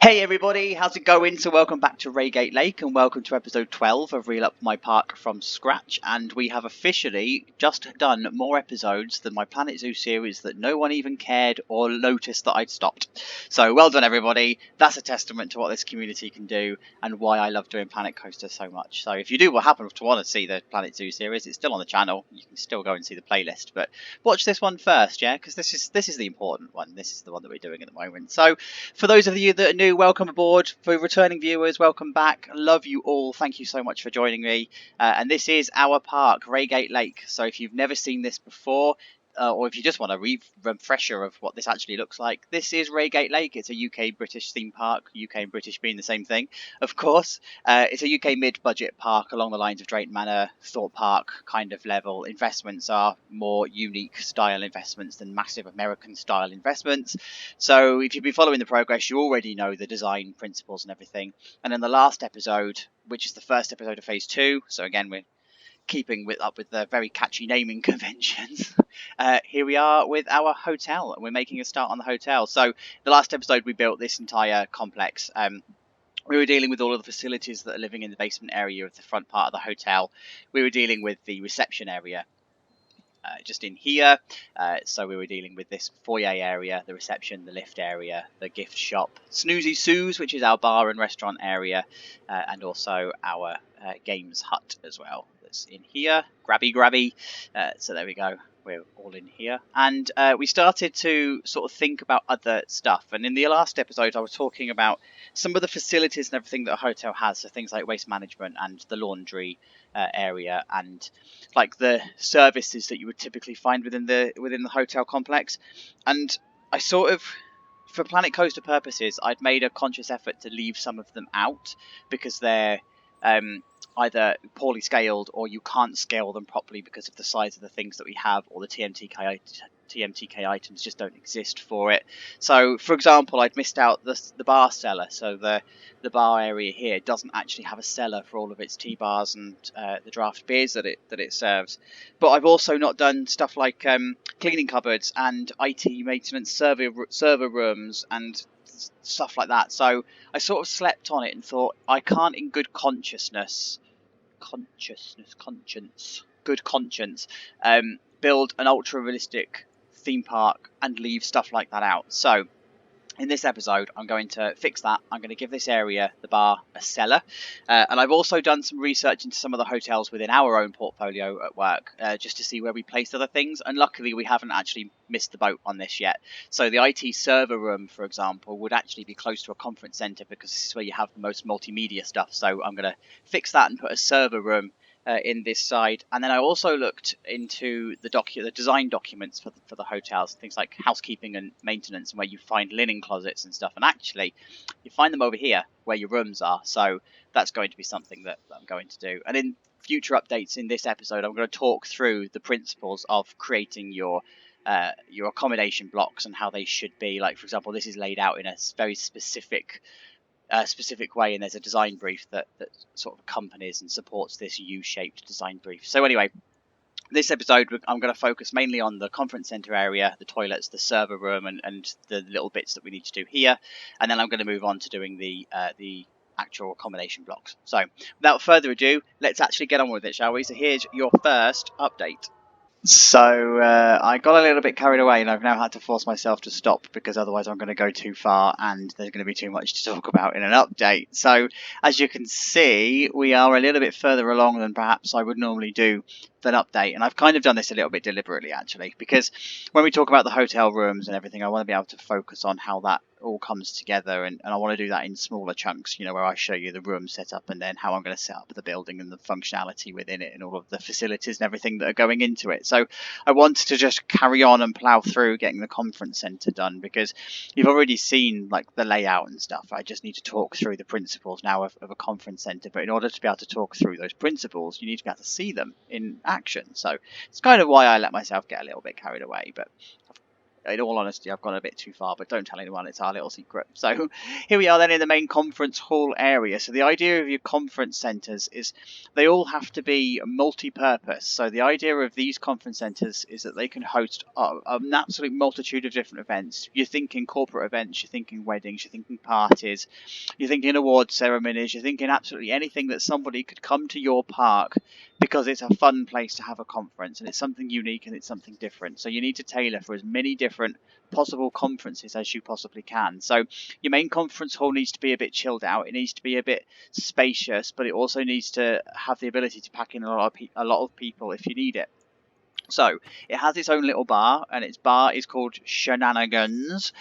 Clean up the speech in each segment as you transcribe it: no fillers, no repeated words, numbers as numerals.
Hey everybody, how's it going? So welcome back to Raygate Lake and welcome to episode 12 of Reel Up My Park from scratch, and we have officially just done more episodes than my Planet Zoo series that no one even cared or noticed that I'd stopped. So well done everybody, that's a testament to what this community can do and why I love doing Planet Coaster so much. So if you do happen to want to see the Planet Zoo series, it's still on the channel, you can still go and see the playlist, but watch this one first, yeah, because this is the important one, this is the one that we're doing at the moment. So for those of you that are new, welcome aboard. For returning viewers, welcome back. Love you all. Thank you so much for joining me. And this is our park, Raygate Lake. So if you've never seen this before, or if you just want a refresher of what this actually looks like, this is Raygate Lake. It's a UK-British theme park, UK and British being the same thing, of course. It's a UK mid-budget park along the lines of Drayton Manor, Thorpe Park kind of level. Investments are more unique style investments than massive American style investments. So if you've been following the progress, you already know the design principles and everything. And in the last episode, which is the first episode of phase 2, so again we're keeping up with the very catchy naming conventions. Here we are with our hotel, and we're making a start on the hotel. So the last episode we built this entire complex. We were dealing with all of the facilities that are living in the basement area of the front part of the hotel. We were dealing with the reception area just in here. So we were dealing with this foyer area, the reception, the lift area, the gift shop, Snoozy Sue's, which is our bar and restaurant area, and also our games hut as well. That's in here, grabby. So there we go. We're all in here, and we started to sort of think about other stuff. And in the last episode, I was talking about some of the facilities and everything that a hotel has, so things like waste management and the laundry area, and like the services that you would typically find within the hotel complex. And I sort of, for Planet Coaster purposes, I'd made a conscious effort to leave some of them out because they're either poorly scaled or you can't scale them properly because of the size of the things that we have, or the TMTK items just don't exist for it. So, for example, I'd missed out the bar cellar. So the bar area here doesn't actually have a cellar for all of its tea bars and the draft beers that it serves. But I've also not done stuff like cleaning cupboards and IT maintenance server rooms and stuff like that. So I sort of slept on it and thought, I can't in good conscience, build an ultra realistic theme park and leave stuff like that out. So in this episode, I'm going to fix that. I'm going to give this area, the bar, a cellar. And I've also done some research into some of the hotels within our own portfolio at work, just to see where we placed other things. And luckily, we haven't actually missed the boat on this yet. So the IT server room, for example, would actually be close to a conference centre because this is where you have the most multimedia stuff. So I'm going to fix that and put a server room in this side. And then I also looked into the design documents for the hotels, things like housekeeping and maintenance, and where you find linen closets and stuff. And actually, you find them over here where your rooms are. So that's going to be something that I'm going to do. And in future updates in this episode, I'm going to talk through the principles of creating your accommodation blocks and how they should be. Like, for example, this is laid out in a very specific way, and there's a design brief that sort of accompanies and supports this U-shaped design brief. So anyway, this episode I'm going to focus mainly on the conference center area, the toilets, the server room, and the little bits that we need to do here, and then I'm going to move on to doing the actual accommodation blocks. So without further ado, let's actually get on with it, shall we? So here's your first update. So I got a little bit carried away, and I've now had to force myself to stop because otherwise I'm going to go too far and there's going to be too much to talk about in an update. So as you can see, we are a little bit further along than perhaps I would normally do an update, and I've kind of done this a little bit deliberately actually, because when we talk about the hotel rooms and everything, I want to be able to focus on how that all comes together, and I want to do that in smaller chunks, where I show you the room setup and then how I'm going to set up the building and the functionality within it and all of the facilities and everything that are going into it. So I wanted to just carry on and plow through getting the conference centre done, because you've already seen like the layout and stuff. I just need to talk through the principles now of a conference centre, but in order to be able to talk through those principles, you need to be able to see them in action. So it's kind of why I let myself get a little bit carried away, but in all honesty, I've gone a bit too far, but don't tell anyone, it's our little secret. So here we are then in the main conference hall area. So the idea of your conference centres is they all have to be multi-purpose. So the idea of these conference centres is that they can host an absolute multitude of different events. You're thinking corporate events, you're thinking weddings, you're thinking parties, you're thinking award ceremonies, you're thinking absolutely anything that somebody could come to your park because it's a fun place to have a conference and it's something unique and it's something different. So you need to tailor for as many different possible conferences as you possibly can. So your main conference hall needs to be a bit chilled out. It needs to be a bit spacious, but it also needs to have the ability to pack in a lot of people if you need it. So it has its own little bar, and its bar is called Shenanigans.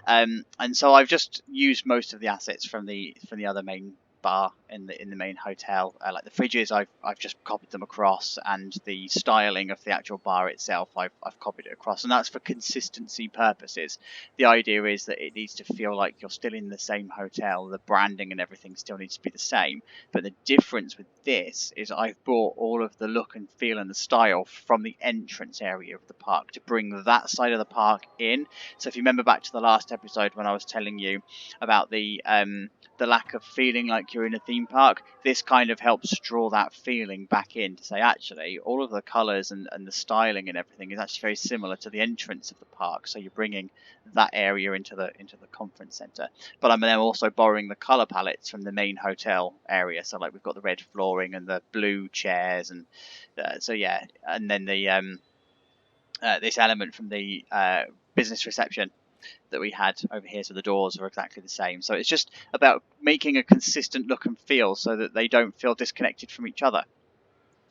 And so I've just used most of the assets from the other main bar in the main hotel. Like the fridges, I've just copied them across, and the styling of the actual bar itself, I've copied it across, and that's for consistency purposes. The idea is that it needs to feel like you're still in the same hotel. The branding and everything still needs to be the same, but the difference with this is I've brought all of the look and feel and the style from the entrance area of the park to bring that side of the park in. So if you remember back to the last episode when I was telling you about the lack of feeling like you're in a theme park, this kind of helps draw that feeling back in to say actually all of the colours and the styling and everything is actually very similar to the entrance of the park. So you're bringing that area into the conference centre. But I'm then also borrowing the colour palettes from the main hotel area. So like we've got the red flooring and the blue chairs, and so yeah, and then the this element from the business reception that we had over here, so the doors are exactly the same. So it's just about making a consistent look and feel so that they don't feel disconnected from each other.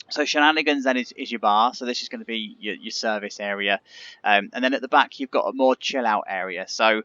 So Shenanigans then is your bar, so this is going to be your service area, and then at the back you've got a more chill out area. So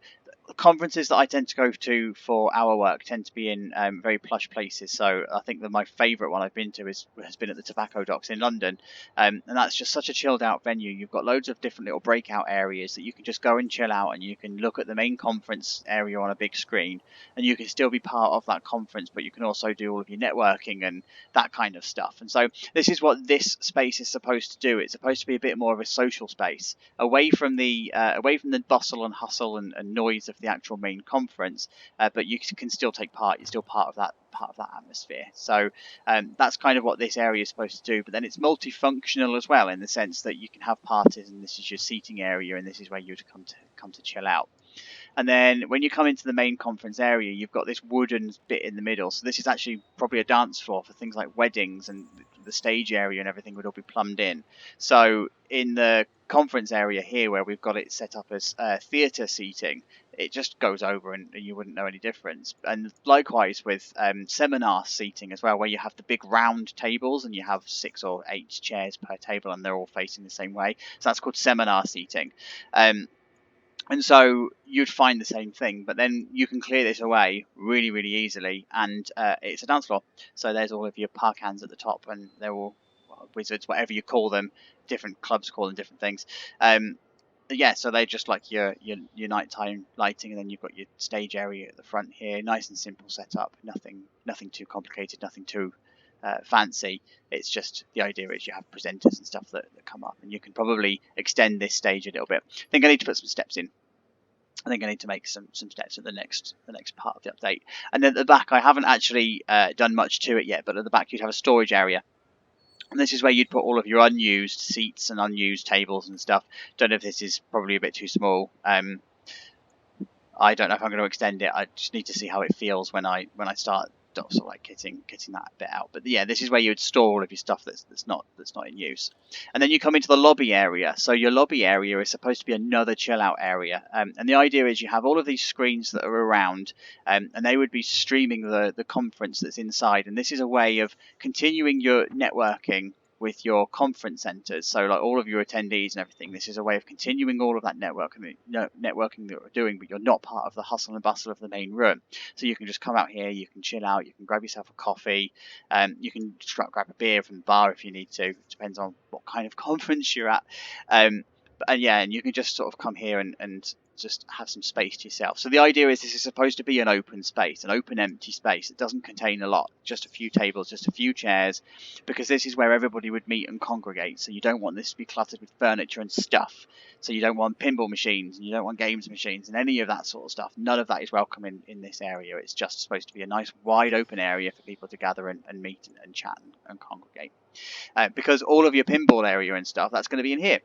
the conferences that I tend to go to for our work tend to be in very plush places. So I think that my favourite one I've been to has been at the Tobacco Docks in London, and that's just such a chilled out venue. You've got loads of different little breakout areas that you can just go and chill out, and you can look at the main conference area on a big screen, and you can still be part of that conference, but you can also do all of your networking and that kind of stuff. And so this is what this space is supposed to do. It's supposed to be a bit more of a social space, away from the bustle and hustle and noise of the actual main conference, but you can still take part. You're still part of that atmosphere. So that's kind of what this area is supposed to do. But then it's multifunctional as well, in the sense that you can have parties, and this is your seating area, and this is where you'd come to chill out. And then when you come into the main conference area, you've got this wooden bit in the middle. So this is actually probably a dance floor for things like weddings, and the stage area and everything would all be plumbed in. So in the conference area here, where we've got it set up as theatre seating, it just goes over and you wouldn't know any difference. And likewise with seminar seating as well, where you have the big round tables and you have 6 or 8 chairs per table and they're all facing the same way. So that's called seminar seating. And so you'd find the same thing, but then you can clear this away really, really easily, and it's a dance floor. So there's all of your park hands at the top, and they're all wizards, whatever you call them. Different clubs call them different things. Yeah, so they're just like your nighttime lighting, and then you've got your stage area at the front here. Nice and simple setup. Nothing too complicated. Nothing too fancy. It's just the idea is you have presenters and stuff that come up, and you can probably extend this stage a little bit. I think I need to put some steps in. I think I need to make some steps at the next part of the update. And then at the back, I haven't actually done much to it yet, but at the back you'd have a storage area. And this is where you'd put all of your unused seats and unused tables and stuff. Don't know if this is probably a bit too small. I don't know if I'm going to extend it. I just need to see how it feels when I start sort of like kitting that bit out. But yeah, this is where you would store all of your stuff that's not in use. And then you come into the lobby area. So your lobby area is supposed to be another chill out area. And the idea is you have all of these screens that are around, and they would be streaming the conference that's inside. And this is a way of continuing your networking with your conference centres, so like all of your attendees and everything. This is a way of continuing all of that networking that you're doing, but you're not part of the hustle and bustle of the main room. So you can just come out here, you can chill out, you can grab yourself a coffee, you can grab a beer from the bar if you need to. It depends on what kind of conference you're at. And yeah, and you can just sort of come here and just have some space to yourself. So the idea is this is supposed to be an open space, an open empty space. It doesn't contain a lot, just a few tables, just a few chairs, because this is where everybody would meet and congregate. So you don't want this to be cluttered with furniture and stuff. So you don't want pinball machines, and you don't want games machines, and any of that sort of stuff. None of that is welcome in this area. It's just supposed to be a nice wide open area for people to gather and meet and chat and congregate. Because all of your pinball area and stuff, that's going to be in here.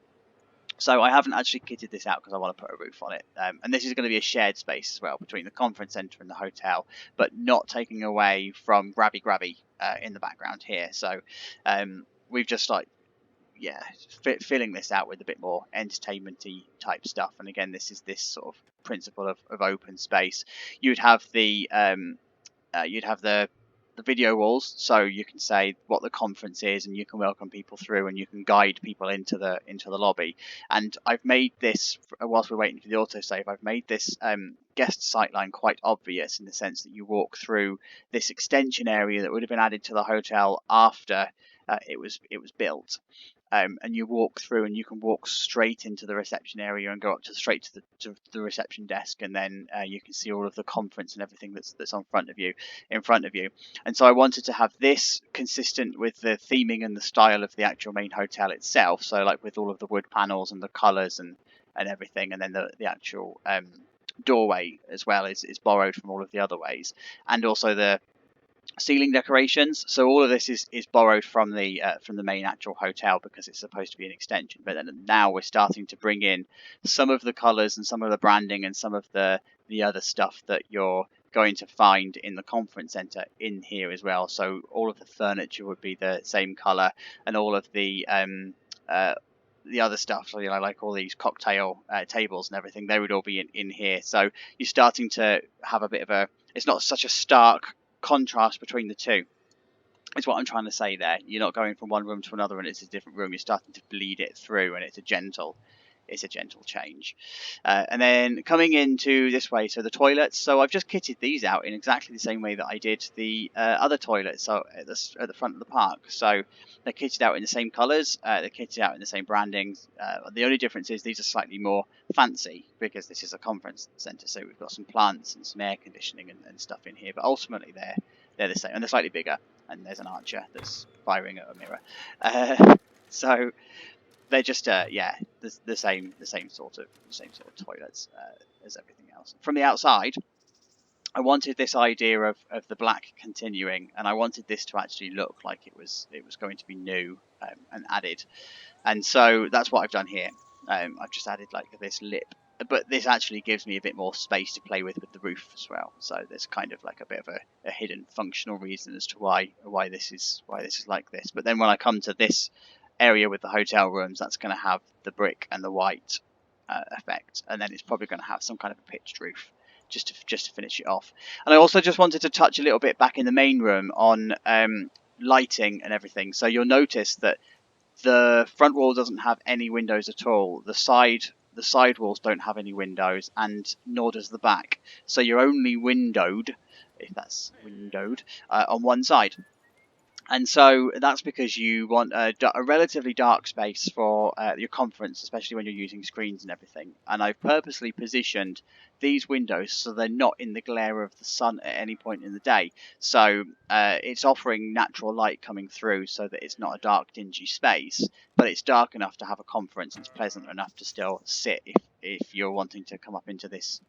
So I haven't actually kitted this out because I want to put a roof on it. And this is going to be a shared space as well between the conference centre and the hotel, but not taking away from Grabby in the background here. So we've just filling this out with a bit more entertainment-y type stuff. And again, this is this sort of principle of open space. You'd have the video walls, so you can say what the conference is, and you can welcome people through, and you can guide people into the lobby. And I've made this, whilst we're waiting for the autosave, I've made this guest sightline quite obvious in the sense that you walk through this extension area that would have been added to the hotel after it was built. And you walk through, and you can walk straight into the reception area and go up straight to the reception desk, and then you can see all of the conference and everything that's in front of you. And so I wanted to have this consistent with the theming and the style of the actual main hotel itself. So like with all of the wood panels and the colours and everything, and then the actual doorway as well is borrowed from all of the other ways, and also the ceiling decorations. So all of this is borrowed from the main actual hotel because it's supposed to be an extension. But then now we're starting to bring in some of the colours and some of the branding and some of the other stuff that you're going to find in the conference centre in here as well. So all of the furniture would be the same colour, and all of the other stuff, so like all these cocktail tables and everything, they would all be in here. So you're starting to have a bit of a, it's not such a stark contrast between the two, is what I'm trying to say there. You're not going from one room to another and it's a different room. You're starting to bleed it through, and it's a gentle change. And then coming into this way, so the toilets, so I've just kitted these out in exactly the same way that I did the other toilets, so at the front of the park. So they're kitted out in the same colours, they're kitted out in the same brandings. The only difference is these are slightly more fancy because this is a conference centre, so we've got some plants and some air conditioning and stuff in here, but ultimately they're the same, and they're slightly bigger, and there's an archer that's firing at a mirror. So they're just the same sort of toilets as everything else. From the outside, I wanted this idea of the black continuing, and I wanted this to actually look like it was going to be new and added. And so that's what I've done here. I've just added like this lip, but this actually gives me a bit more space to play with the roof as well. So there's kind of like a bit of a hidden functional reason as to why this is like this. But then when I come to this area with the hotel rooms, that's going to have the brick and the white effect, and then it's probably going to have some kind of a pitched roof just to finish it off. And I also just wanted to touch a little bit back in the main room on lighting and everything. So you'll notice that the front wall doesn't have any windows at all. The side walls don't have any windows, and nor does the back. So you're only windowed, if that's windowed, on one side. And so that's because you want a relatively dark space for your conference, especially when you're using screens and everything. And I've purposely positioned these windows so they're not in the glare of the sun at any point in the day. So it's offering natural light coming through so that it's not a dark, dingy space, but it's dark enough to have a conference. It's pleasant enough to still sit if you're wanting to come up into this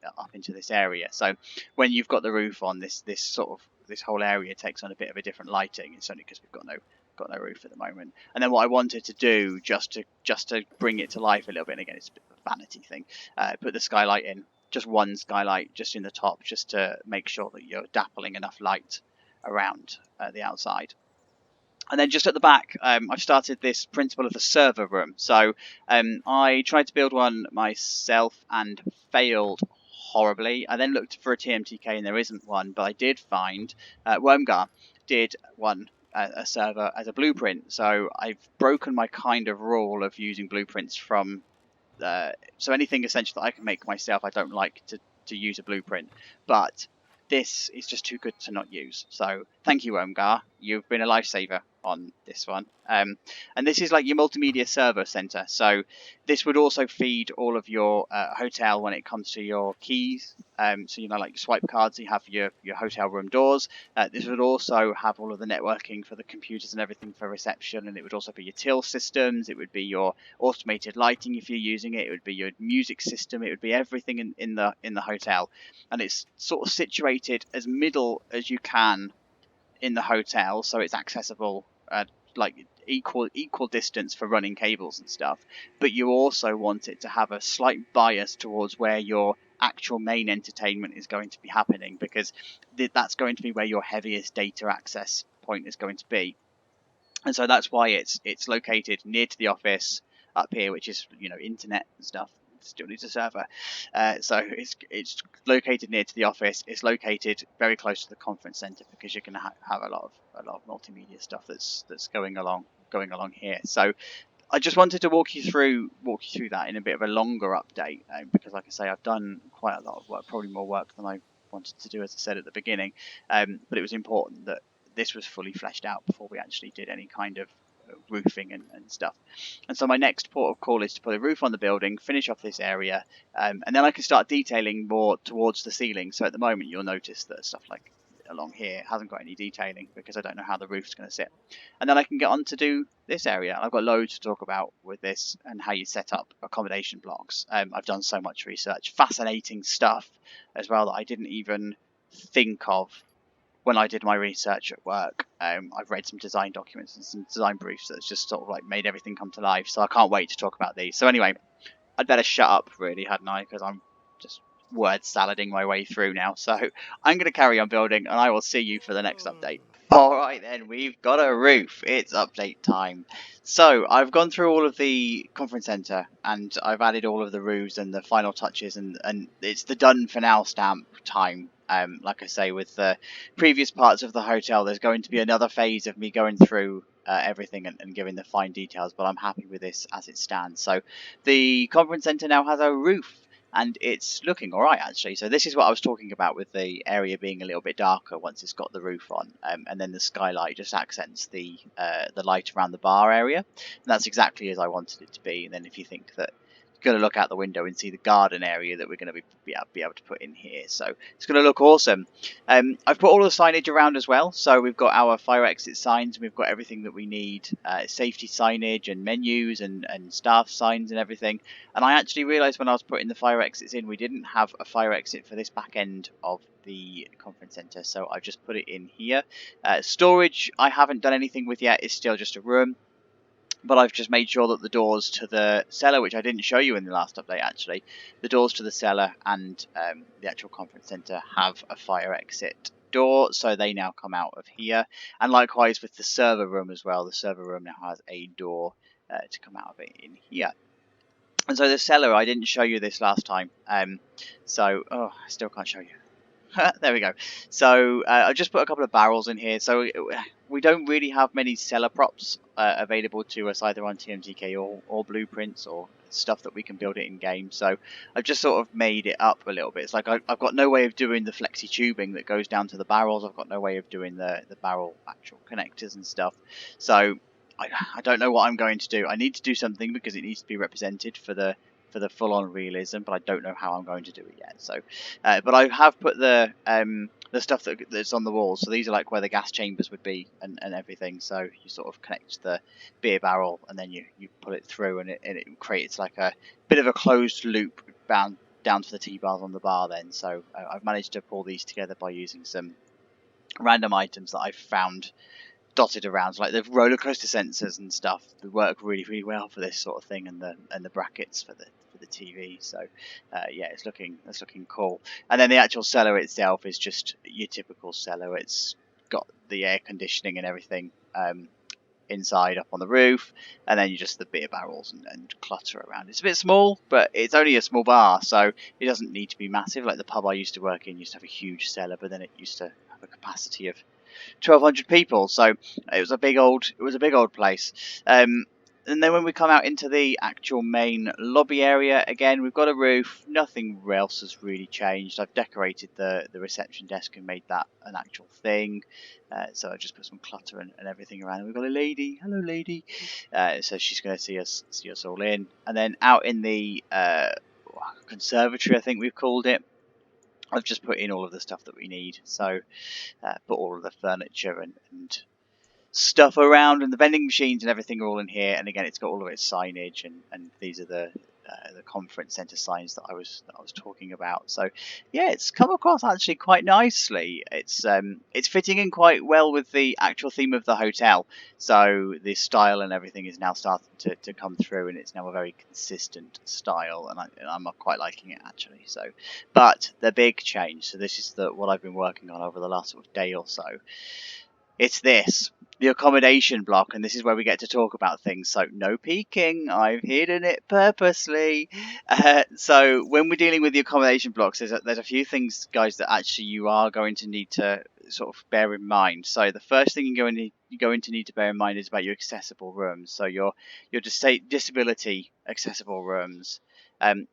area. So when you've got the roof on, this whole area takes on a bit of a different lighting. It's only because we've got no roof at the moment. And then what I wanted to do just to bring it to life a little bit, and again it's a bit of a vanity thing, put the skylight in, just one skylight just in the top, just to make sure that you're dappling enough light around the outside. And then just at the back, I've started this principle of the server room. So I tried to build one myself and failed horribly. I then looked for a TMTK and there isn't one, but I did find Wormgar did one a server as a blueprint. So I've broken my kind of rule of using blueprints from so anything essentially that I can make myself, I don't like to use a blueprint, but this is just too good to not use. So Thank you, Omgar. You've been a lifesaver on this one. And this is like your multimedia server center. So this would also feed all of your hotel when it comes to your keys. So, you know, like swipe cards, you have your hotel room doors. This would also have all of the networking for the computers and everything for reception. And it would also be your till systems. It would be your automated lighting if you're using it. It would be your music system. It would be everything in the hotel. And it's sort of situated as middle as you can in the hotel, so it's accessible at like equal distance for running cables and stuff. But you also want it to have a slight bias towards where your actual main entertainment is going to be happening, because that's going to be where your heaviest data access point is going to be. And so that's why it's located near to the office up here, which is, you know, internet and stuff. Still needs a server, so it's located near to the office. It's located very close to the conference center, because you're going to have a lot of multimedia stuff that's going along here. So I just wanted to walk you through that in a bit of a longer update, because, like I say, I've done quite a lot of work, probably more work than I wanted to do, as I said at the beginning. But it was important that this was fully fleshed out before we actually did any kind of roofing and stuff. And so my next port of call is to put a roof on the building, finish off this area, and then I can start detailing more towards the ceiling. So at the moment you'll notice that stuff like along here hasn't got any detailing, because I don't know how the roof's going to sit. And then I can get on to do this area. I've got loads to talk about with this, and how you set up accommodation blocks. I've done so much research, fascinating stuff as well, that I didn't even think of when I did my research at work. I've read some design documents and some design briefs that's just sort of like made everything come to life. So I can't wait to talk about these. So anyway, I'd better shut up, really, hadn't I? Because I'm just word salading my way through now. So I'm going to carry on building, and I will see you for the next update. Alright then, we've got a roof. It's update time. So I've gone through all of the conference centre, and I've added all of the roofs and the final touches, and it's the done for now stamp time. Like I say, with the previous parts of the hotel, there's going to be another phase of me going through everything and giving the fine details, but I'm happy with this as it stands. So the conference centre now has a roof, and it's looking alright, actually. So this is what I was talking about, with the area being a little bit darker once it's got the roof on, and then the skylight just accents the light around the bar area, and that's exactly as I wanted it to be. And then if you think that you're going to look out the window and see the garden area that we're going to be able to put in here, so it's going to look awesome. I've put all the signage around as well, so we've got our fire exit signs, and we've got everything that we need, safety signage and menus and staff signs and everything. And I actually realised when I was putting the fire exits in, we didn't have a fire exit for this back end of the conference centre, so I've just put it in here. Storage I haven't done anything with yet, it's still just a room. But I've just made sure that the doors to the cellar, which I didn't show you in the last update actually, the doors to the cellar and the actual conference centre have a fire exit door, so they now come out of here. And likewise with the server room as well, the server room now has a door to come out of it in here. And so the cellar, I didn't show you this last time, so I still can't show you. There we go. So I've just put a couple of barrels in here. So we don't really have many cellar props available to us, either on TMTK or blueprints or stuff that we can build it in game. So I've just sort of made it up a little bit. It's like I've got no way of doing the flexi tubing that goes down to the barrels. I've got no way of doing the barrel actual connectors and stuff. So I don't know what I'm going to do. I need to do something, because it needs to be represented for the full-on realism, but I don't know how I'm going to do it yet. So, but I have put the stuff that's on the walls. So these are like where the gas chambers would be and everything. So you sort of connect the beer barrel, and then you pull it through, and it creates like a bit of a closed loop down to the T-bars on the bar then. So I've managed to pull these together by using some random items that I've found dotted around, like the roller coaster sensors and stuff. They work really well for this sort of thing, and the brackets for the TV. So yeah, it's looking cool. And then the actual cellar itself is just your typical cellar. It's got the air conditioning and everything inside up on the roof, and then you just the beer barrels and clutter around. It's a bit small, but it's only a small bar, so it doesn't need to be massive. Like the pub I used to work in used to have a huge cellar, but then it used to have a capacity of 1,200 people, so it was a big old place. And then when we come out into the actual main lobby area, again, we've got a roof. Nothing else has really changed. I've decorated the reception desk and made that an actual thing. So I just put some clutter and everything around. And we've got a lady. Hello, lady. So she's going to see us all in. And then out in the conservatory, I think we've called it, I've just put in all of the stuff that we need. So put all of the furniture and stuff around, and the vending machines and everything are all in here. And again, it's got all of its signage, and these are the conference center signs that I was talking about. So yeah, it's come across actually quite nicely. It's fitting in quite well with the actual theme of the hotel. So the style and everything is now starting to come through, and it's now a very consistent style, and I'm quite liking it actually. So, but the big change. So this is what I've been working on over the last sort of day or so. It's the accommodation block, and this is where we get to talk about things. So no peeking, I've hidden it purposely. So when we're dealing with the accommodation blocks, there's a few things, guys, that actually you are going to need to sort of bear in mind. So the first thing you're going to need to bear in mind is about your accessible rooms. So your disability accessible rooms,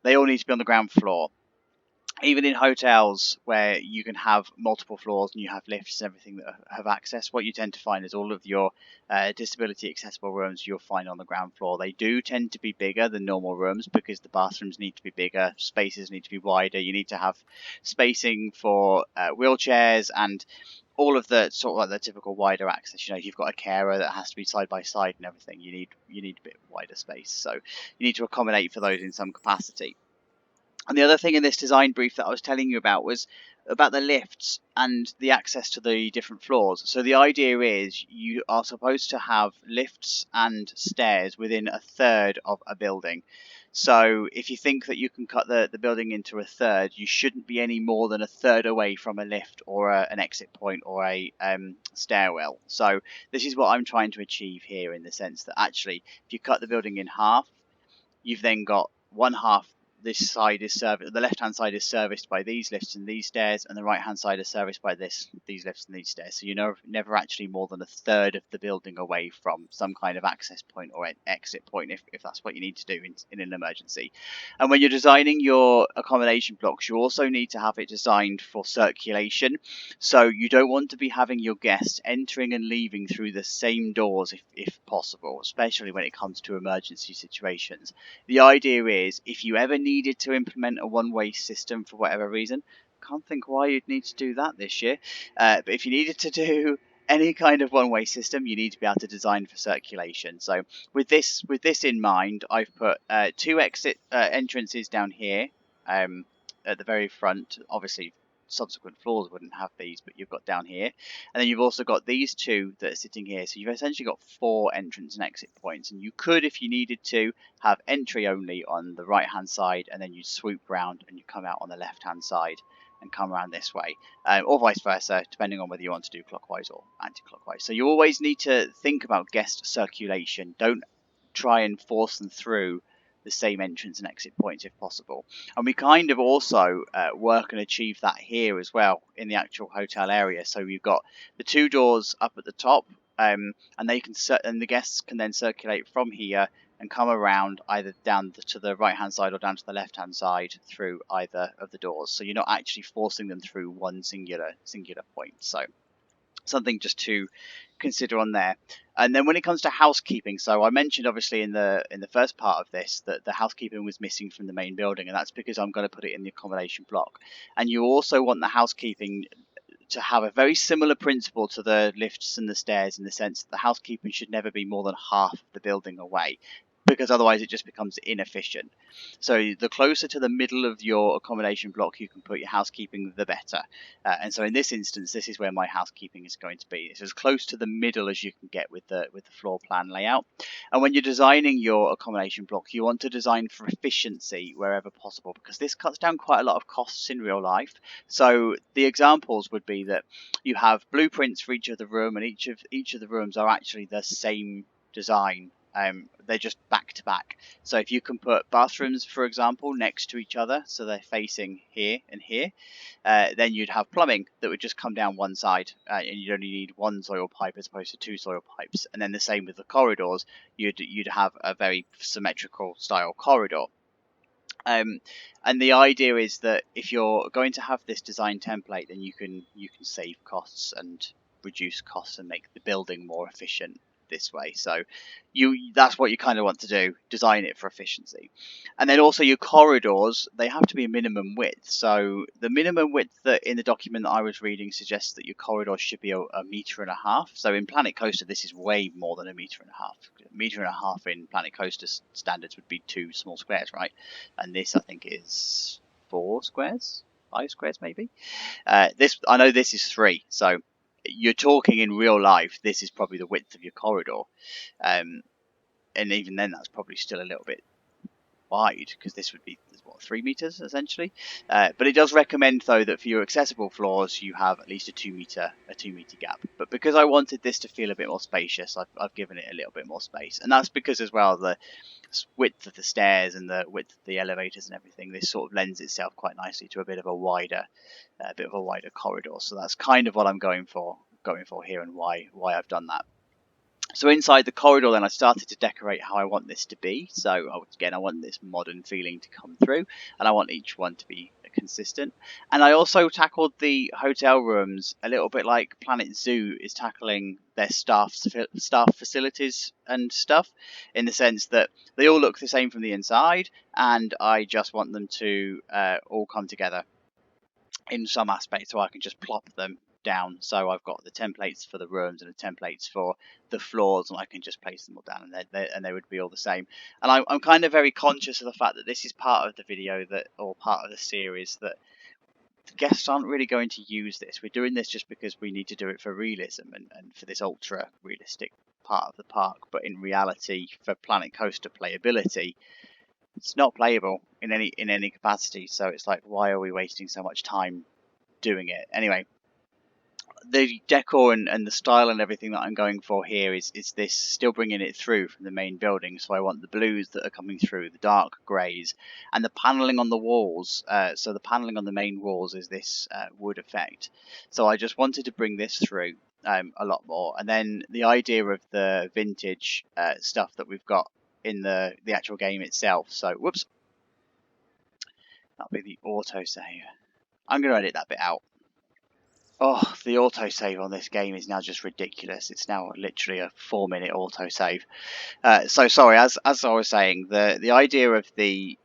they all need to be on the ground floor. Even in hotels where you can have multiple floors and you have lifts and everything that have access, what you tend to find is all of your disability accessible rooms you'll find on the ground floor. They do tend to be bigger than normal rooms because the bathrooms need to be bigger, spaces need to be wider, you need to have spacing for wheelchairs and all of the sort of like the typical wider access. You know, if you've got a carer that has to be side by side and everything, you need a bit wider space. So you need to accommodate for those in some capacity. And the other thing in this design brief that I was telling you about was about the lifts and the access to the different floors. So the idea is you are supposed to have lifts and stairs within a third of a building. So if you think that you can cut the building into a third, you shouldn't be any more than a third away from a lift or an exit point or a stairwell. So this is what I'm trying to achieve here, in the sense that actually if you cut the building in half, you've then got one half. This side is serviced. The left-hand side is serviced by these lifts and these stairs, and the right-hand side is serviced by these lifts and these stairs. So you're never actually more than a third of the building away from some kind of access point or exit point, if that's what you need to do in an emergency. And when you're designing your accommodation blocks, you also need to have it designed for circulation. So you don't want to be having your guests entering and leaving through the same doors if possible, especially when it comes to emergency situations. The idea is, if you ever needed to implement a one-way system for whatever reason, can't think why you'd need to do that this year, but if you needed to do any kind of one-way system, you need to be able to design for circulation. So with this in mind, I've put two exit entrances down here at the very front. Obviously subsequent floors wouldn't have these, but you've got down here, and then you've also got these two that are sitting here. So you've essentially got 4 entrance and exit points, and you could, if you needed to, have entry only on the right hand side, and then you swoop round and you come out on the left hand side and come around this way, or vice versa, depending on whether you want to do clockwise or anti-clockwise. So you always need to think about guest circulation. Don't try and force them through the same entrance and exit points if possible. And we kind of also work and achieve that here as well in the actual hotel area. So we've got the 2 doors up at the top, and they can and the guests can then circulate from here and come around either down to the right hand side or down to the left hand side through either of the doors. So you're not actually forcing them through one singular point. So something just to consider on there. And then when it comes to housekeeping, so I mentioned obviously in the first part of this that the housekeeping was missing from the main building, and that's because I'm going to put it in the accommodation block. And you also want the housekeeping to have a very similar principle to the lifts and the stairs, in the sense that the housekeeping should never be more than half of the building away, because otherwise it just becomes inefficient. So the closer to the middle of your accommodation block you can put your housekeeping, the better. And so in this instance, this is where my housekeeping is going to be. It's as close to the middle as you can get with the floor plan layout. And when you're designing your accommodation block, you want to design for efficiency wherever possible, because this cuts down quite a lot of costs in real life. So the examples would be that you have blueprints for each of the room, and each of the rooms are actually the same design. They're just back to back. So if you can put bathrooms, for example, next to each other, so they're facing here and here, then you'd have plumbing that would just come down one side, and you'd only need one soil pipe as opposed to two soil pipes. And then the same with the corridors, you'd have a very symmetrical style corridor. And the idea is that if you're going to have this design template, then you can save costs and reduce costs and make the building more efficient this way. So that's what you kind of want to do, design it for efficiency. And then also your corridors, they have to be a minimum width. So the minimum width that in the document that I was reading suggests that your corridors should be a metre and a half. So in Planet Coaster, this is way more than a metre and a half. A metre and a half in Planet Coaster standards would be 2 small squares, right? And this I think is 4 squares, 5 squares maybe. This, I know this is 3, so you're talking in real life, this is probably the width of your corridor, and even then that's probably still a little bit wide, because this would be, what, 3 meters essentially. But it does recommend though that for your accessible floors you have at least a 2 meter gap. But because I wanted this to feel a bit more spacious, I've given it a little bit more space, and that's because as well the width of the stairs and the width of the elevators and everything, this sort of lends itself quite nicely to a bit of a wider corridor. So that's kind of what I'm going for here, and why I've done that. So inside the corridor then I started to decorate how I want this to be. So again, I want this modern feeling to come through, and I want each one to be consistent. And I also tackled the hotel rooms a little bit like Planet Zoo is tackling their staff facilities and stuff, in the sense that they all look the same from the inside, and I just want them to all come together in some aspect, so I can just plop them down. So I've got the templates for the rooms and the templates for the floors, and I can just place them all down, and they would be all the same. And I'm kind of very conscious of the fact that this is part of the video or part of the series that the guests aren't really going to use this. We're doing this just because we need to do it for realism and for this ultra realistic part of the park. But in reality, for Planet Coaster playability, it's not playable in any capacity. So it's like, why are we wasting so much time doing it? Anyway, the decor and the style and everything that I'm going for here is this still bringing it through from the main building. So I want the blues that are coming through, the dark greys, and the paneling on the walls. So the paneling on the main walls is this wood effect. So I just wanted to bring this through a lot more. And then the idea of the vintage stuff that we've got in the actual game itself. So whoops, that'll be the autosave. I'm going to edit that bit out. Oh, the autosave on this game is now just ridiculous. It's now literally a 4-minute autosave. So sorry, as I was saying, the idea of the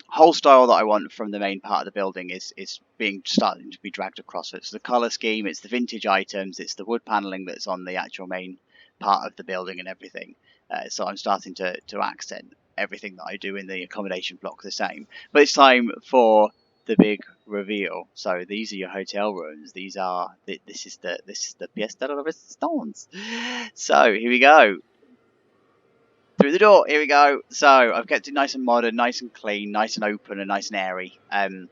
whole style that I want from the main part of the building is starting to be dragged across. So it's the colour scheme, it's the vintage items, it's the wood panelling that's on the actual main part of the building and everything. So I'm starting to accent everything that I do in the accommodation block the same. But it's time for the big reveal. So these are your hotel rooms. This is the pièce de la resistance. So here we go. Through the door. Here we go. So I've kept it nice and modern, nice and clean, nice and open, and nice and airy. And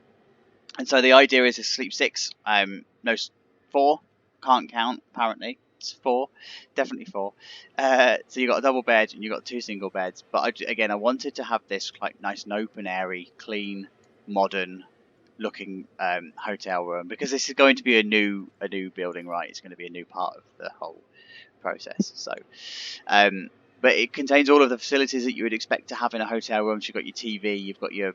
so the idea is to sleep 6. No, 4. Can't count apparently. It's 4, definitely 4. So you got a double bed and you got 2 single beds. But again, I wanted to have this like nice and open, airy, clean, modern looking hotel room, because this is going to be a new building, right? It's going to be a new part of the whole process. So but it contains all of the facilities that you would expect to have in a hotel room. So you've got your TV, you've got your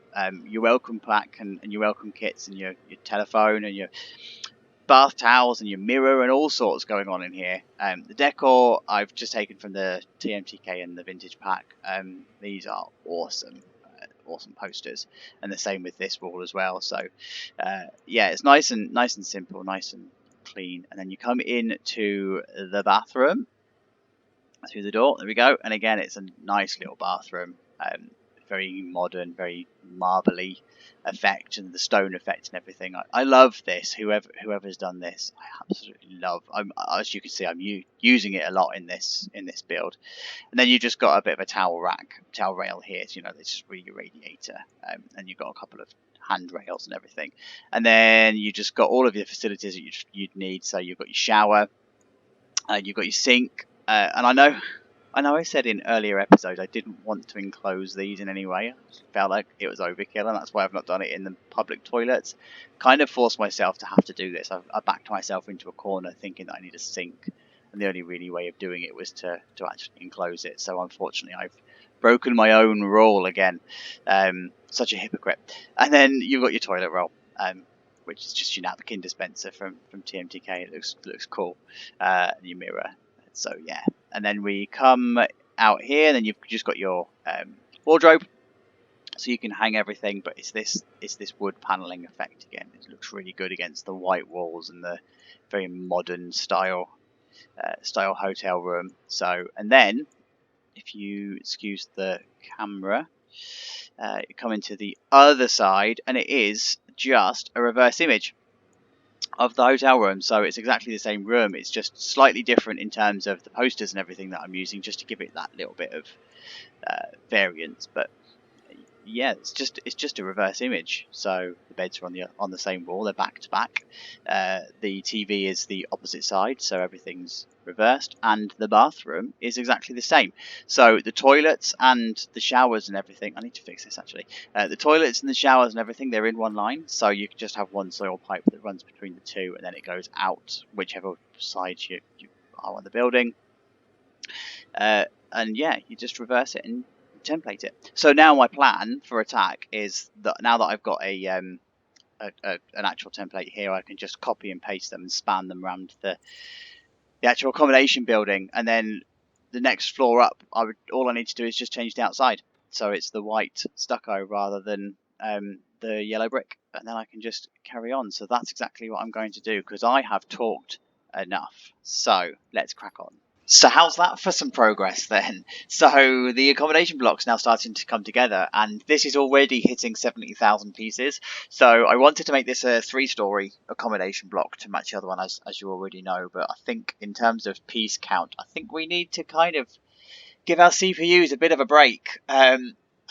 welcome pack and your welcome kits, and your telephone and your bath towels and your mirror and all sorts going on in here. The decor I've just taken from the TMTK and the vintage pack. These are awesome posters, and the same with this wall as well. So yeah, it's nice and simple, nice and clean. And then you come in to the bathroom through the door. There we go. And again, it's a nice little bathroom, very modern, very marbly effect, and the stone effect and everything. I love this. Whoever's done this, I absolutely love. As you can see, I'm using it a lot in this build. And then you just got a bit of a towel rail here. So, this is really your radiator, and you've got a couple of handrails and everything. And then you just got all of your facilities that you'd need. So you've got your shower, you've got your sink, and I know I know I said in earlier episodes I didn't want to enclose these in any way. I felt like it was overkill, and that's why I've not done it in the public toilets. Kind of forced myself to have to do this. I backed myself into a corner thinking that I need a sink, and the only really way of doing it was to actually enclose it. So unfortunately I've broken my own rule again. Such a hypocrite. And then you've got your toilet roll, which is just your napkin dispenser from TMTK. It looks cool. And your mirror. So yeah. And then we come out here, and then you've just got your wardrobe, so you can hang everything. But it's this wood paneling effect again. It looks really good against the white walls and the very modern style hotel room. So, and then if you excuse the camera, you come into the other side, and it is just a reverse image of the hotel room. So it's exactly the same room, it's just slightly different in terms of the posters and everything that I'm using, just to give it that little bit of variance. But yeah, it's just a reverse image. So the beds are on the same wall, they're back to back. The TV is the opposite side, so everything's reversed, and the bathroom is exactly the same. So the toilets and the showers and everything, I need to fix this actually. The toilets and the showers and everything, they're in one line, so you can just have one soil pipe that runs between the two, and then it goes out whichever side you are on the building. And yeah, you just reverse it and template it. So now my plan for attack is that now that I've got an actual template here, I can just copy and paste them and span them around the actual accommodation building, and then the next floor up, all I need to do is just change the outside, so it's the white stucco rather than the yellow brick, and then I can just carry on. So that's exactly what I'm going to do, because I have talked enough. So let's crack on. So how's that for some progress then? So the accommodation block's now starting to come together, and this is already hitting 70,000 pieces. So I wanted to make this a 3-story accommodation block to match the other one, as you already know. But I think in terms of piece count, I think we need to kind of give our CPUs a bit of a break.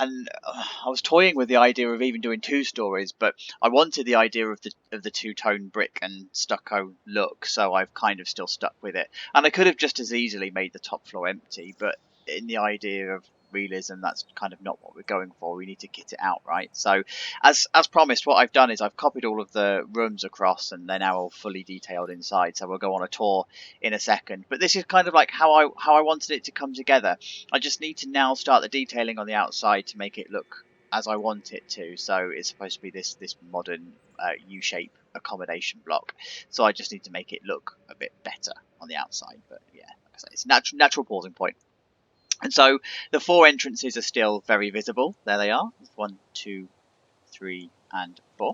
And I was toying with the idea of even doing 2 stories, but I wanted the idea of the two-tone brick and stucco look, so I've kind of still stuck with it. And I could have just as easily made the top floor empty, but in the idea of realism, that's kind of not what we're going for. We need to kit it out, right? So as promised, what I've done is I've copied all of the rooms across, and they're now all fully detailed inside, so we'll go on a tour in a second. But this is kind of like how I wanted it to come together. I just need to now start the detailing on the outside to make it look as I want it to. So it's supposed to be this modern U-shape accommodation block. So I just need to make it look a bit better on the outside. But yeah, like I say, it's a natural pausing point. And so the 4 entrances are still very visible. There they are. 1, 2, 3, and 4.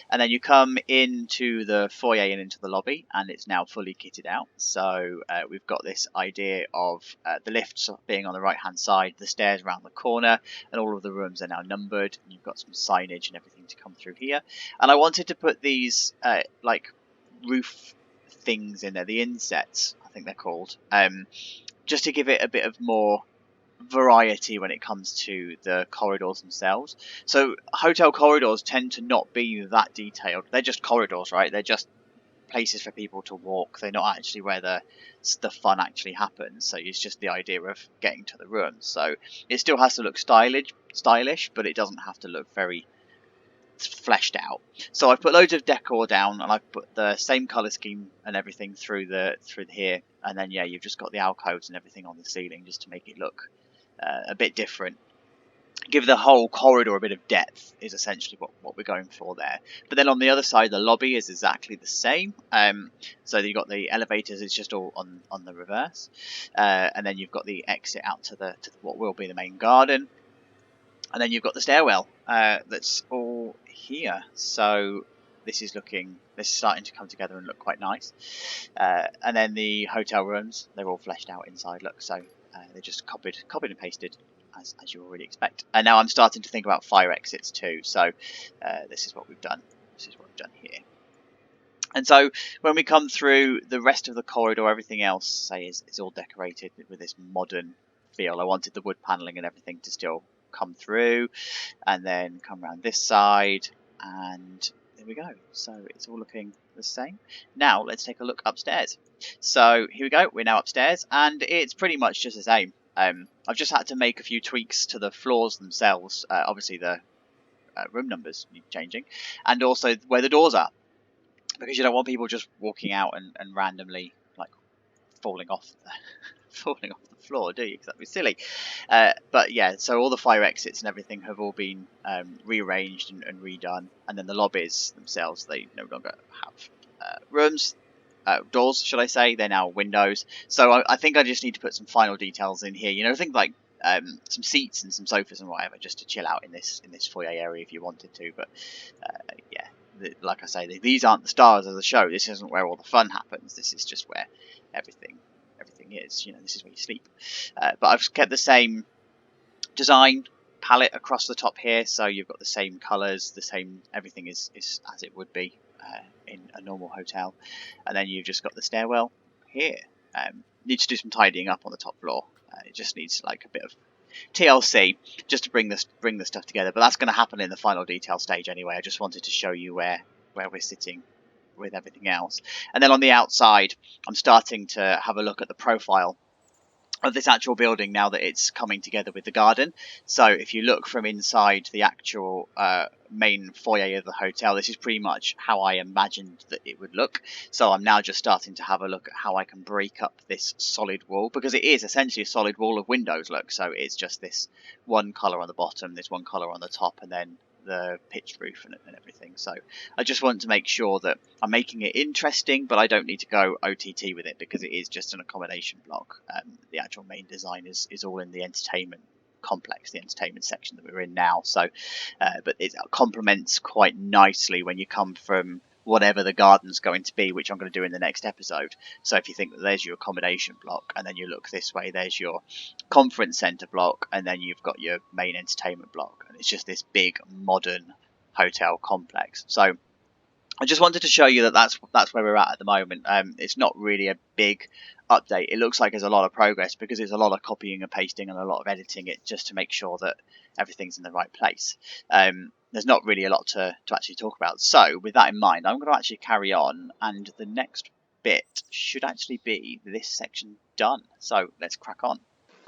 And then you come into the foyer and into the lobby, and it's now fully kitted out. So we've got this idea of the lifts being on the right hand side, the stairs around the corner, and all of the rooms are now numbered. And you've got some signage and everything to come through here. And I wanted to put these like roof things in there, the insets I think they're called, just to give it a bit of more variety when it comes to the corridors themselves. So hotel corridors tend to not be that detailed. They're just corridors, right? They're just places for people to walk. They're not actually where the fun actually happens. So it's just the idea of getting to the room. So it still has to look stylish, but it doesn't have to look very fleshed out. So I've put loads of decor down, and I've put the same color scheme and everything through here. And then yeah, you've just got the alcoves and everything on the ceiling just to make it look a bit different. Give the whole corridor a bit of depth is essentially what we're going for there. But then on the other side, the lobby is exactly the same. So you've got the elevators, it's just all on the reverse. And then you've got the exit out to what will be the main garden. And then you've got the stairwell that's all here. So this is starting to come together and look quite nice. And then the hotel rooms, they're all fleshed out inside, look. So they're just copied and pasted as you already expect. And now I'm starting to think about fire exits too. So this is what we've done. This is what we've done here. And so when we come through the rest of the corridor, everything else, say, is all decorated with this modern feel. I wanted the wood paneling and everything to still come through, and then come around this side, and there we go. So it's all looking the same. Now let's take a look upstairs. So here we go, we're now upstairs, and it's pretty much just the same. I've just had to make a few tweaks to the floors themselves. Obviously, the room numbers need changing, and also where the doors are, because you don't want people just walking out and randomly like falling off falling off the floor, do you? Because that'd be silly. But yeah, so all the fire exits and everything have all been rearranged and redone, and then the lobbies themselves, they no longer have rooms. Doors, should I say? They're now windows. So I think I just need to put some final details in here. You know, things like some seats and some sofas and whatever, just to chill out in this foyer area if you wanted to. But yeah, like I say, these aren't the stars of the show. This isn't where all the fun happens. This is just where everything is. You know, this is where you sleep. But I've kept the same design palette across the top here, so you've got the same colours, the same everything is as it would be in a normal hotel. And then you've just got the stairwell here. Need to do some tidying up on the top floor. It just needs like a bit of TLC just to bring the stuff together, but that's going to happen in the final detail stage anyway. I just wanted to show you where we're sitting with everything else. And then on the outside, I'm starting to have a look at the profile of this actual building now that it's coming together with the garden. So if you look from inside the actual main foyer of the hotel, this is pretty much how I imagined that it would look. So I'm now just starting to have a look at how I can break up this solid wall, because it is essentially a solid wall of windows, look. So it's just this one colour on the bottom, this one colour on the top, and then the pitched roof and everything. So I just want to make sure that I'm making it interesting, but I don't need to go OTT with it because it is just an accommodation block. The actual main design is all in the entertainment complex, the entertainment section that we're in now. So but it complements quite nicely when you come from whatever the garden's going to be, which I'm going to do in the next episode. So if you think that there's your accommodation block, and then you look this way, there's your conference centre block, and then you've got your main entertainment block, and it's just this big modern hotel complex. So I just wanted to show you that that's where we're at the moment. It's not really a big update. It looks like there's a lot of progress because it's a lot of copying and pasting and a lot of editing it just to make sure that everything's in the right place. There's not really a lot to actually talk about. So with that in mind, I'm going to actually carry on, and the next bit should actually be this section done. So let's crack on.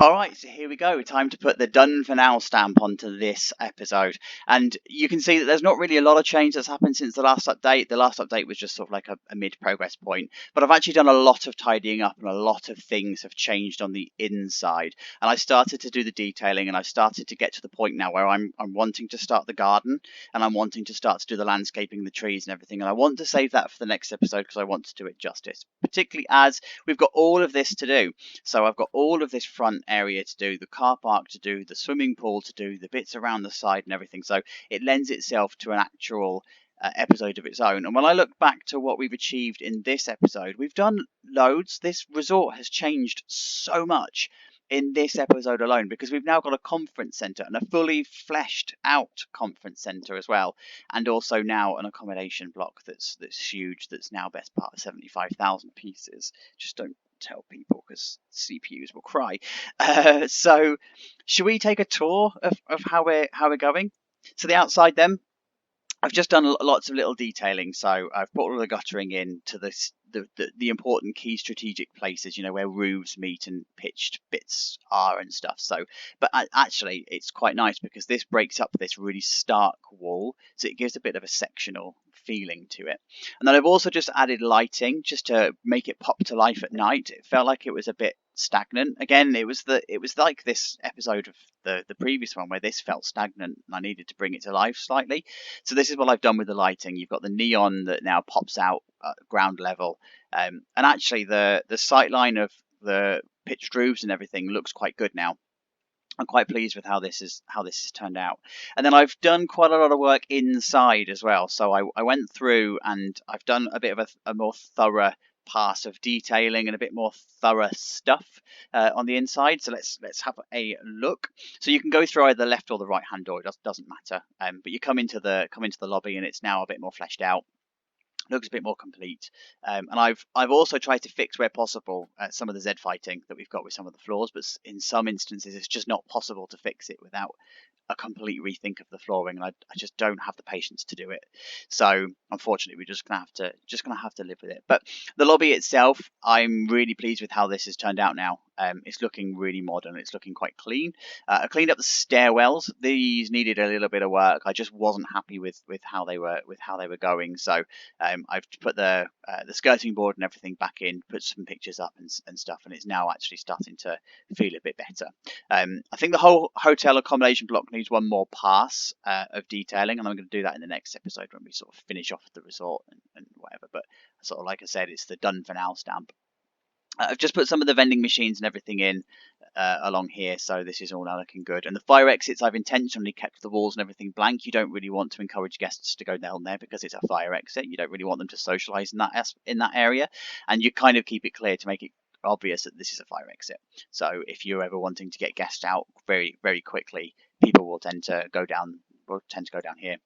Alright, so here we go. Time to put the done for now stamp onto this episode. And you can see that there's not really a lot of change that's happened since the last update. The last update was just sort of like a mid-progress point. But I've actually done a lot of tidying up, and a lot of things have changed on the inside. And I started to do the detailing, and I've started to get to the point now where I'm wanting to start the garden, and I'm wanting to start to do the landscaping, the trees and everything. And I want to save that for the next episode because I want to do it justice. Particularly as we've got all of this to do. So I've got all of this front area to do, the car park to do, the swimming pool to do, the bits around the side and everything. So it lends itself to an actual episode of its own. And when I look back to what we've achieved in this episode, we've done loads. This resort has changed so much in this episode alone, because we've now got a conference centre, and a fully fleshed out conference centre as well, and also now an accommodation block that's huge, that's now best part of 75,000 pieces. Just don't tell people because CPUs will cry. So should we take a tour of how we're going? So the outside then, I've just done lots of little detailing. So I've put all the guttering in to the important key strategic places, you know, where roofs meet and pitched bits are and stuff. So, but actually it's quite nice because this breaks up this really stark wall, so it gives a bit of a sectional feeling to it. And then I've also just added lighting just to make it pop to life at night. It felt like it was a bit stagnant. Again, it was like this episode of the previous one where this felt stagnant and I needed to bring it to life slightly. So this is what I've done with the lighting. You've got the neon that now pops out at ground level, and actually the sight line of the pitched roofs and everything looks quite good now. I'm quite pleased with how this has turned out. And then I've done quite a lot of work inside as well. So I went through and I've done a bit of a more thorough pass of detailing and a bit more thorough stuff on the inside. So let's have a look. So you can go through either the left or the right hand door. It doesn't matter. But you come into the lobby and it's now a bit more fleshed out. Looks a bit more complete, and I've also tried to fix where possible some of the Z fighting that we've got with some of the floors, but in some instances it's just not possible to fix it without a complete rethink of the flooring, and I just don't have the patience to do it. So unfortunately we're just gonna have to live with it. But the lobby itself, I'm really pleased with how this has turned out now. It's looking really modern. It's looking quite clean. I cleaned up the stairwells. These needed a little bit of work. I just wasn't happy with how they were going. So I've put the skirting board and everything back in, put some pictures up and stuff, and it's now actually starting to feel a bit better. I think the whole hotel accommodation block needs one more pass of detailing, and I'm going to do that in the next episode when we sort of finish off the resort and whatever. But sort of like I said, it's the done for now stamp. I've just put some of the vending machines and everything in along here, so this is all now looking good. And the fire exits, I've intentionally kept the walls and everything blank. You don't really want to encourage guests to go down there because it's a fire exit. You don't really want them to socialise in that area, and you kind of keep it clear to make it obvious that this is a fire exit. So if you're ever wanting to get guests out very, very quickly, people will tend to go down here.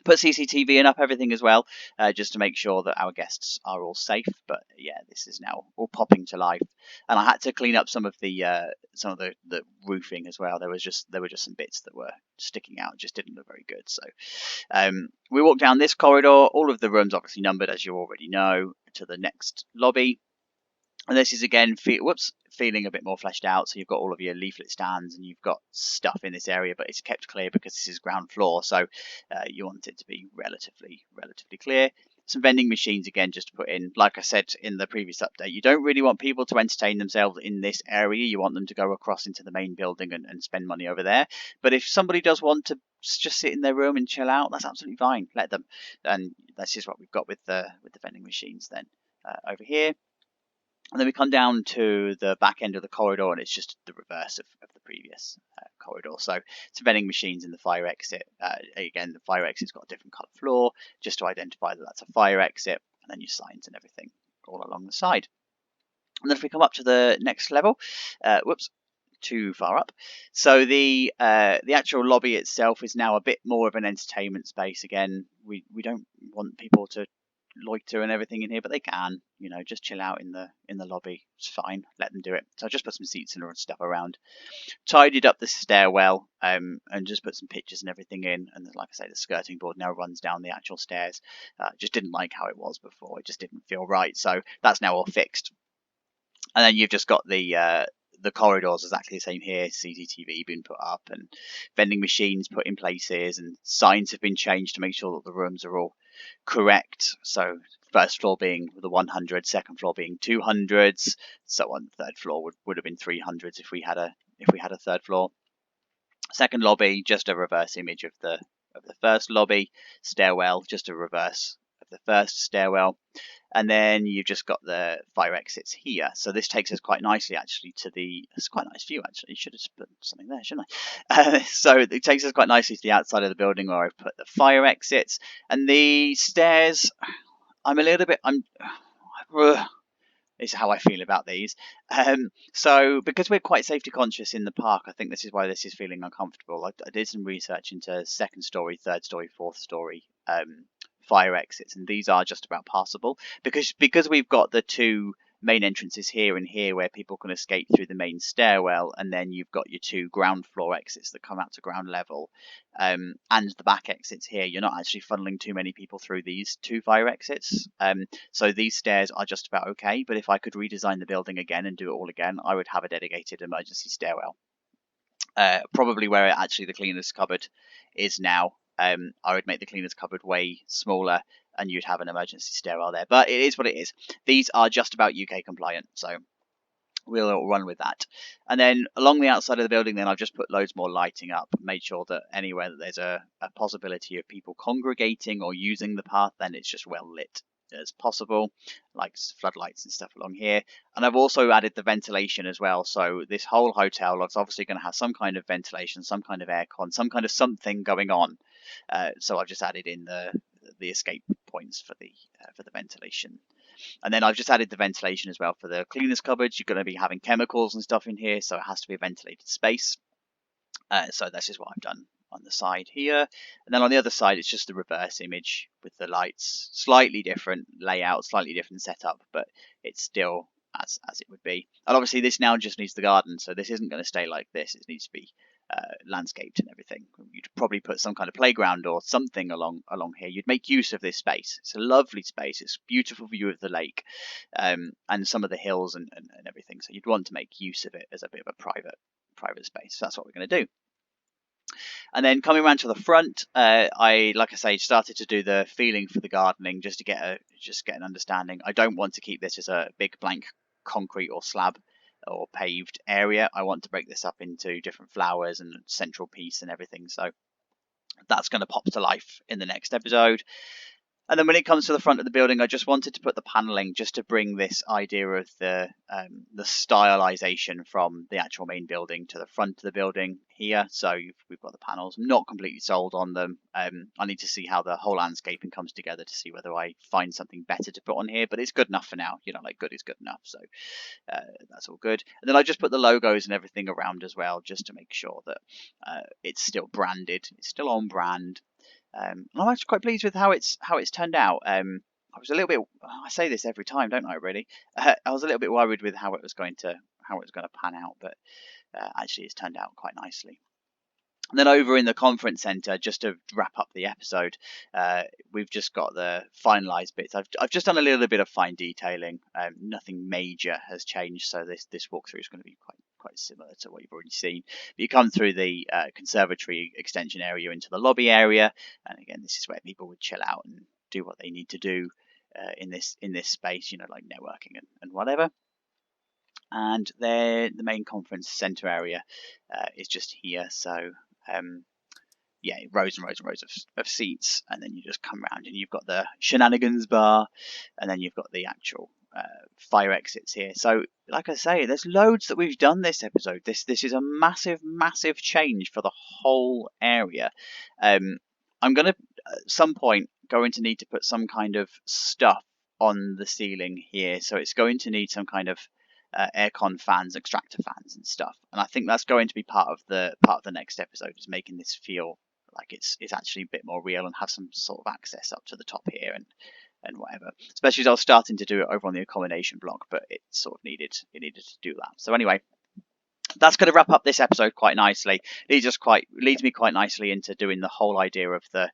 Put CCTV in up everything as well, just to make sure that our guests are all safe. But yeah, this is now all popping to life, and I had to clean up some of the roofing as well. There were just some bits that were sticking out, just didn't look very good. So we walked down this corridor. All of the rooms obviously numbered, as you already know, to the next lobby. And this is again, feeling a bit more fleshed out. So you've got all of your leaflet stands and you've got stuff in this area, but it's kept clear because this is ground floor. So you want it to be relatively clear. Some vending machines again, just to put in. Like I said in the previous update, you don't really want people to entertain themselves in this area. You want them to go across into the main building and spend money over there. But if somebody does want to just sit in their room and chill out, that's absolutely fine. Let them. And that's just what we've got with the vending machines then over here. And then we come down to the back end of the corridor, and it's just the reverse of the previous corridor. So some vending machines in the fire exit. Again, the fire exit's got a different colour floor, just to identify that that's a fire exit, and then your signs and everything all along the side. And then if we come up to the next level, too far up. So the actual lobby itself is now a bit more of an entertainment space. Again, we don't want people to loiter and everything in here, but they can, just chill out in the lobby. It's fine, let them do it. So I just put some seats and stuff around, tidied up the stairwell, and just put some pictures and everything in. And like I say, the skirting board now runs down the actual stairs. Just didn't like how it was before. It just didn't feel right. So that's now all fixed. And then you've just got the corridors exactly the same here. CCTV been put up and vending machines put in places, and signs have been changed to make sure that the rooms are all correct. So first floor being the 100, second floor being 200s, so on. Third floor would have been 300s if we had a third floor. Second lobby, just a reverse image of the first lobby. Stairwell, just a reverse of the first stairwell. And then you've just got the fire exits here. So this takes us quite nicely, actually, to it's quite a nice view, actually. Should have put something there, shouldn't I? So it takes us quite nicely to the outside of the building where I've put the fire exits. And the stairs, is how I feel about these. So because we're quite safety conscious in the park, I think this is why this is feeling uncomfortable. I did some research into second story, third story, fourth story fire exits, and these are just about passable because we've got the two main entrances here and here where people can escape through the main stairwell, and then you've got your two ground floor exits that come out to ground level, and the back exits here. You're not actually funneling too many people through these two fire exits, so these stairs are just about okay. But if I could redesign the building again and do it all again, I would have a dedicated emergency stairwell, probably where actually the cleaner's cupboard is now. I would make the cleaner's cupboard way smaller, and you'd have an emergency stairwell there. But it is what it is. These are just about UK compliant, so we'll run with that. And then along the outside of the building, then I've just put loads more lighting up, made sure that anywhere that there's a possibility of people congregating or using the path, then it's just well lit as possible, like floodlights and stuff along here. And I've also added the ventilation as well. So this whole hotel is obviously going to have some kind of ventilation, some kind of aircon, some kind of something going on. So I've just added in the escape points for the ventilation. And then I've just added the ventilation as well for the cleaner's cupboards. You're going to be having chemicals and stuff in here, so it has to be a ventilated space. So that's just what I've done on the side here. And then on the other side, it's just the reverse image with the lights. Slightly different layout, slightly different setup, but it's still as it would be. And obviously this now just needs the garden, so this isn't going to stay like this. It needs to be landscaped and everything. You'd probably put some kind of playground or something along here. You'd make use of this space. It's a lovely space. It's a beautiful view of the lake, and some of the hills and everything. So you'd want to make use of it as a bit of a private space. So that's what we're going to do. And then coming around to the front, like I say, started to do the feeling for the gardening just to get an understanding. I don't want to keep this as a big blank concrete or slab or paved area. I want to break this up into different flowers and central piece and everything. So that's going to pop to life in the next episode. And then when it comes to the front of the building, I just wanted to put the paneling just to bring this idea of the stylization from the actual main building to the front of the building here. So we've got the panels. I'm not completely sold on them. I need to see how the whole landscaping comes together to see whether I find something better to put on here. But it's good enough for now. Like good is good enough. So that's all good. And then I just put the logos and everything around as well, just to make sure that it's still branded. It's still on brand. And I'm actually quite pleased with how it's turned out. I was a little bit. I say this every time, don't I? Really, I was a little bit worried with how it was going to pan out, but actually, it's turned out quite nicely. And then over in the conference centre, just to wrap up the episode, we've just got the finalised bits. I've just done a little bit of fine detailing. Nothing major has changed, so this walkthrough is going to be quite similar to what you've already seen. But you come through the conservatory extension area into the lobby area, and again, this is where people would chill out and do what they need to do in this space, like networking and whatever. And then the main conference centre area is just here, so yeah, rows and rows and rows of seats, and then you just come around and you've got the shenanigans bar, and then you've got the actual fire exits here. So like I say, there's loads that we've done this episode. This is a massive change for the whole area. I'm going to at some point going to need to put some kind of stuff on the ceiling here, so it's going to need some kind of aircon fans, extractor fans and stuff, and I think that's going to be part of the next episode, is making this feel like it's actually a bit more real and have some sort of access up to the top here and whatever, especially as I was starting to do it over on the accommodation block, but it sort of needed to do that. So anyway, that's going to wrap up this episode quite nicely. Leads me quite nicely into doing the whole idea of the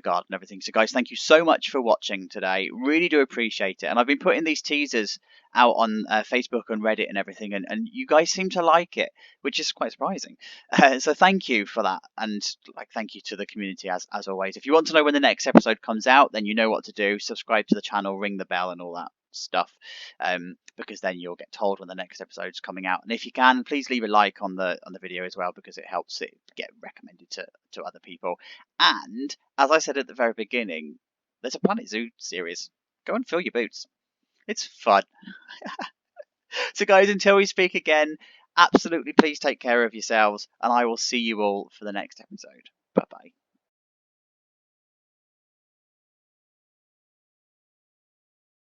garden and everything. So guys, thank you so much for watching today. Really do appreciate it. And I've been putting these teasers out on Facebook and Reddit and everything, and you guys seem to like it, which is quite surprising. So thank you for that, and thank you to the community as always. If you want to know when the next episode comes out, then you know what to do. Subscribe to the channel, ring the bell and all that stuff, because then you'll get told when the next episode's coming out. And if you can, please leave a like on the video as well, because it helps it get recommended to other people. And as I said at the very beginning, there's a Planet Zoo series. Go and fill your boots. It's fun. So guys, until we speak again, absolutely please take care of yourselves, and I will see you all for the next episode. Bye bye.